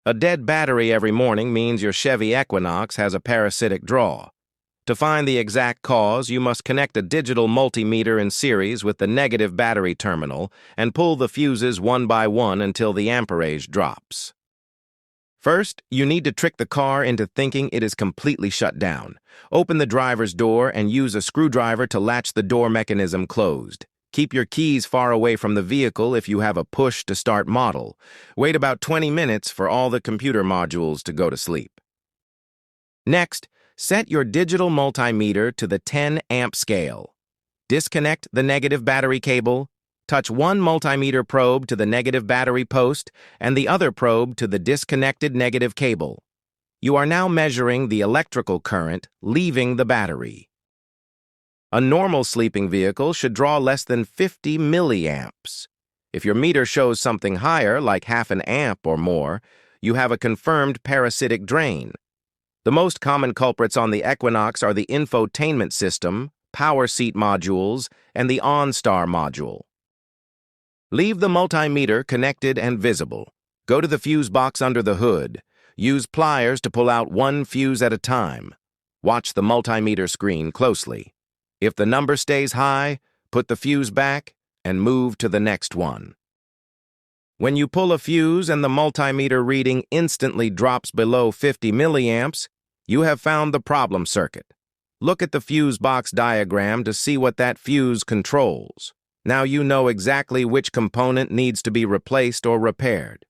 A dead battery every morning means your Chevy Equinox has a parasitic draw. To find the exact cause, you must connect a digital multimeter in series with the negative battery terminal and pull the fuses one by one until the amperage drops. First, you need to trick the car into thinking it is completely shut down. Open the driver's door and use a screwdriver to latch the door mechanism closed. Keep your keys far away from the vehicle if you have a push-to-start model. Wait about 20 minutes for all the computer modules to go to sleep. Next, set your digital multimeter to the 10 amp scale. Disconnect the negative battery cable, touch one multimeter probe to the negative battery post and the other probe to the disconnected negative cable. You are now measuring the electrical current leaving the battery. A normal sleeping vehicle should draw less than 50 milliamps. If your meter shows something higher, like half an amp or more, you have a confirmed parasitic drain. The most common culprits on the Equinox are the infotainment system, power seat modules, and the OnStar module. Leave the multimeter connected and visible. Go to the fuse box under the hood. Use pliers to pull out one fuse at a time. Watch the multimeter screen closely. If the number stays high, put the fuse back and move to the next one. When you pull a fuse and the multimeter reading instantly drops below 50 milliamps, you have found the problem circuit. Look at the fuse box diagram to see what that fuse controls. Now you know exactly which component needs to be replaced or repaired.